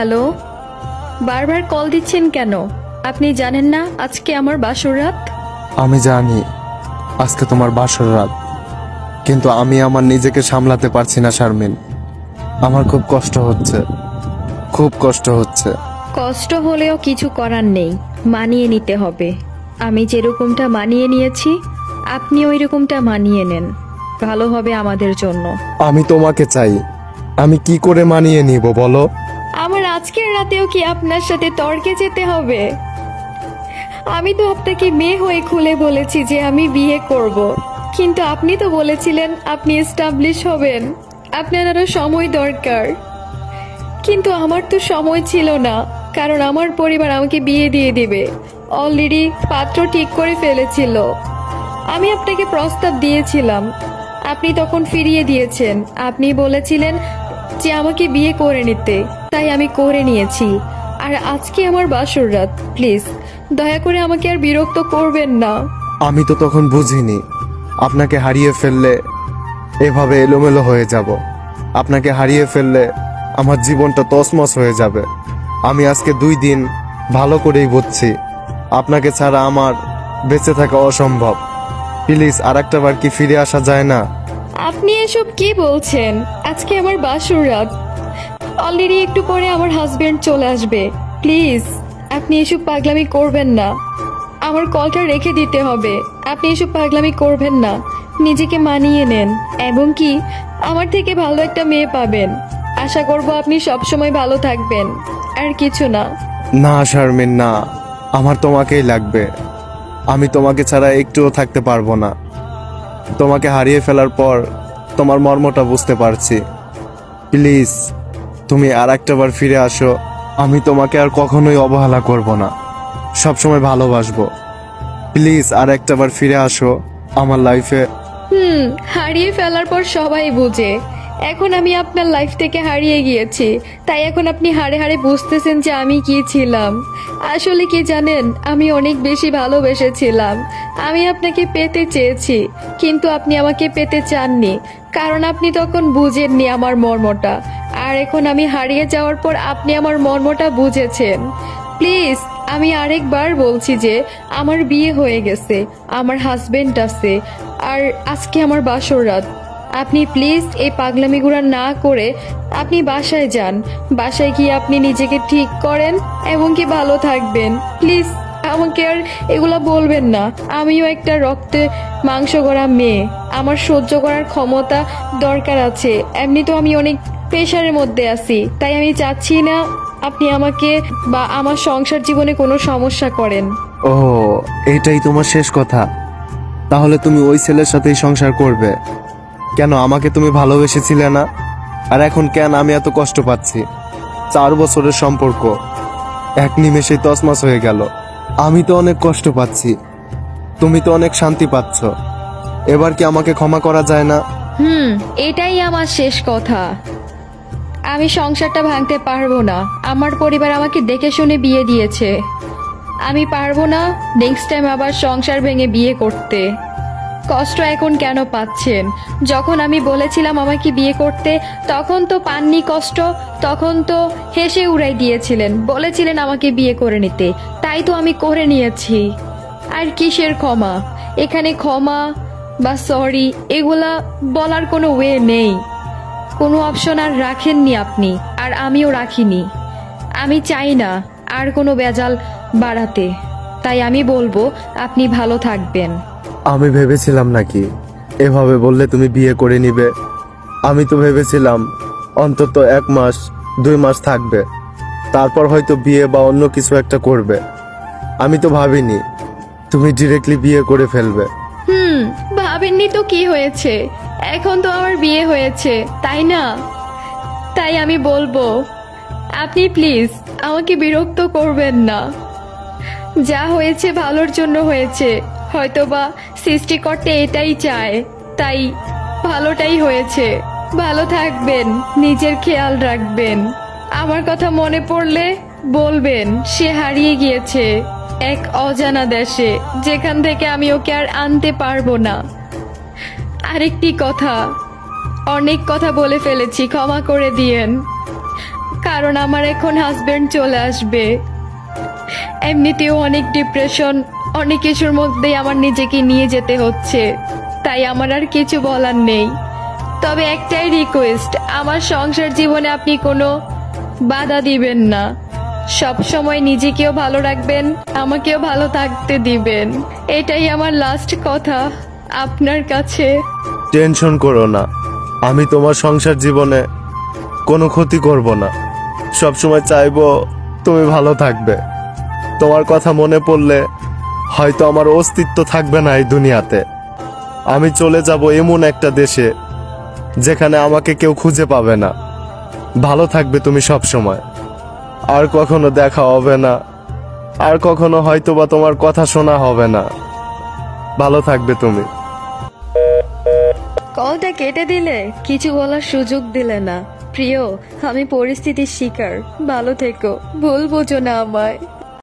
Hello, বারবার call দিচ্ছেন কেন? আপনি জানেন না আজকে আমার বাসর রাত? আমি জানি আজকে তোমার বাসর রাত, কিন্তু আমি আমার নিজেকে সামলাতে পারছি না শারমিন। আমার খুব কষ্ট হচ্ছে, খুব কষ্ট হচ্ছে। কষ্ট হলেও কিছু করার নেই, মানিয়ে নিতে হবে। আমি যেরকমটা মানিয়ে নিয়েছি আপনি ওই রকমটা মানিয়ে নেন, ভালো হবে আমাদের জন্য। আমি তোমাকে চাই, আমি কি করে মানিয়ে নিব বলো? আমার আজকের রাতেও কি আপনার সাথে তর্কে যেতে হবে? আমি তো আপনাকে মেয়ে হয়ে খুলে বলেছি যে আমি বিয়ে করব, কিন্তু আপনি তো বলেছিলেন আপনি এস্টাবলিশ হবেন, আপনার আরো সময় দরকার। কিন্তু আমার তো সময় ছিল না, কারণ আমার পরিবার আমাকে বিয়ে দিয়ে দিবে, অলরেডি পাত্র ঠিক করে ফেলেছিল। আমি আপনাকে প্রস্তাব দিয়েছিলাম, আপনি তখন ফিরিয়ে দিয়েছেন। আপনি বলেছিলেন যে আমাকে বিয়ে করে নিতে, তাই আমি করে নিয়েছি। আর আজকে আমার বাসর রাত, প্লিজ দয়া করে আমাকে আর বিরক্ত করবেন না। আমি তো তখন বুঝিনি আপনাকে হারিয়ে ফেললে এভাবে এলোমেলো হয়ে যাব। আপনাকে হারিয়ে ফেললে আমার জীবনটা তছনছ হয়ে যাবে। আমি আজকে 2 দিন ভালো করেই বুঝছি আপনাকে ছাড়া আমার বেঁচে থাকা অসম্ভব। প্লিজ আরেকটা বার কি ফিরে আসা যায় না? আপনি এসব কি বলছেন? আজকে আমার বাসর রাত, অলরেডি একটু পরে আমার হাজবেন্ড চলে আসবে। প্লিজ আপনি এসব পাগলামি করবেন না, আমার কলটা রেখে দিতে হবে। আপনি এসব পাগলামি করবেন না, নিজেকে মানিয়ে নেন, এবং কি আমার থেকে ভালো একটা মেয়ে পাবেন। আশা করব আপনি সবসময় ভালো থাকবেন, আর কিছু না। না শারমিন, না, আমার তোমাকেই লাগবে। আমি তোমাকে ছাড়া একটুও থাকতে পারবো না। তোমাকে হারিয়ে ফেলার পর তোমার মর্মটা বুঝতে পারছি। প্লিজ তুমি আর একটা বার ফিরে আসো। আমি তোমাকে আর কখনোই অবহেলা করব না, সবসময় ভালোবাসবো। প্লিজ আর একটা বার ফিরে আসো আমার লাইফে। হারিয়ে ফেলার পর সবাই বুঝে। এখন আমি আপনার লাইফ থেকে হারিয়ে গিয়েছি, তাই এখন আপনি হাড়ে হাড়ে বুঝতেছেন যে আমি কি ছিলাম। আসলে কি জানেন, আমি অনেক বেশি ভালোবেসেছিলাম। আমি আপনাকে পেতে চেয়েছি, কিন্তু আপনি আমাকে পেতে চাননি, কারণ আপনি তখন বুঝেননি আমার মর্মটা। আর এখন আমি হারিয়ে যাওয়ার পর আপনি আমার মর্মটা বুঝেছেন। প্লিজ আমি আরেকবার বলছি যে আমার বিয়ে হয়ে গেছে, আমার হাজবেন্ড আছে, আর আজকে আমার বাসর রাত। আপনি প্লিজ এই পাগলামিগুলো না করে আপনি বাসায় যান। বাসায় গিয়ে আপনি নিজেকে ঠিক করেন এবং কি ভালো থাকবেন। প্লিজ আমাকে আর এগুলা বলবেন না। আমিও একটা রক্তে মাংস গড়া মেয়ে, আমার সহ্য করার ক্ষমতা দরকার আছে। এমনি তো আমি অনেক প্রেশারের মধ্যে আছি, তাই আমি চাচ্ছি না আপনি আমাকে বা আমার সংসার জীবনে কোনো সমস্যা করেন। ও, এটাই তোমার শেষ কথা? তাহলে তুমি ওই ছেলের সাথেই সংসার করবে? কেন, আমাকে তুমি ভালোবেসেছিলে না? আর এখন কেন আমি এত কষ্ট পাচ্ছি? 4 বছরের সম্পর্ক এক নিমেষেই তছনছ হয়ে গেল। আমি তো অনেক কষ্ট পাচ্ছি, তুমি তো অনেক শান্তি পাচ্ছ। এবার কি আমাকে ক্ষমা করা যায় না? এটাই আমার শেষ কথা। আমি সংসারটা ভাঙতে পারবো না। আমার পরিবার আমাকে দেখে শুনে বিয়ে দিয়েছে, আমি পারবো না নেক্সট টাইম আবার সংসার ভেঙে বিয়ে করতে। কষ্ট এখন কেন পাচ্ছেন? যখন আমি বলেছিলাম আমাকে বিয়ে করতে, তখন তো পাননি কষ্ট, তখন তো হেসে উড়াই দিয়েছিলেন, বলেছিলেন আমাকে বিয়ে করে নিতে, তাই তো আমি করে নিয়েছি। আর কিসের ক্ষমা? এখানে ক্ষমা বা সরি এগুলা বলার কোনো ওয়ে নেই, কোনো অপশন আর রাখেননি আপনি, আর আমিও রাখিনি। আমি চাই না আর কোনো বেজাল বাড়াতে, তাই আমি বলবো আপনি ভালো থাকবেন। আমি ভেবেছিলাম নাকি এভাবে বললে তুমি বিয়ে করে নিবে? আমি তো ভেবেছিলাম অন্তত 1 মাস 2 মাস থাকবে, তারপর হয়তো বিয়ে বা অন্য কিছু একটা করবে। আমি তো ভাবিনি তুমি ডিরেক্টলি বিয়ে করে ফেলবে। ভাবেননি তো কি হয়েছে, এখন তো আমার বিয়ে হয়েছে, তাই না? তাই আমি বলবো আপনি প্লিজ আমাকে বিরক্ত করবেন না। যা হয়েছে ভালোর জন্য হয়েছে, হয়তোবা সৃষ্টিকর্তা এটাই চায়, তাই ভালোটাই হয়েছে। ভালো থাকবেন, নিজের খেয়াল রাখবেন। আমার কথা মনে পড়লে বলবেন সে হারিয়ে গিয়েছে এক অজানা দেশে, যেখান থেকে আমি ওকে আর আনতে পারবো না। আরেকটি কথা, অনেক কথা বলে ফেলেছি, ক্ষমা করে দিয়েন। কারণ আমার এখন হাজবেন্ড চলে আসবে। এমনিতেও অনেক ডিপ্রেশন, অনেক কিছুর মধ্যেই আমার নিজেকে নিয়ে যেতে হচ্ছে, তাই আমার আর কিছু বলার নেই। তবে একটাই রিকোয়েস্ট, আমার সংসার জীবনে আপনি কোনো বাধা দিবেন না। সব সময় নিজেকেও ভালো রাখবেন, আমাকেও ভালো থাকতে দিবেন। এটাই আমার লাস্ট কথা আপনার কাছে। টেনশন করো না, আমি তোমার সংসার জীবনে কোনো ক্ষতি করব না। সবসময় চাইবো তুমি ভালো থাকবে। তোমার কথা মনে পড়লে হয়তো আমার অস্তিত্ব থাকবে না এই দুনিয়াতে। আমি চলে যাব এমন একটা দেশে যেখানে আমাকে কেউ খুঁজে পাবে না। ভালো থাকবে তুমি সব সময়। আর কখনো দেখা হবে না, আর কখনো হয়তোবা তোমার কথা শোনা হবে না। ভালো থাকবে তুমি। কলটা কেটে দিলে, কিছু বলার সুযোগ দিলে না। প্রিয়, আমি পরিস্থিতির শিকার। ভালো থেকো, ভুল বোঝো না আমায়।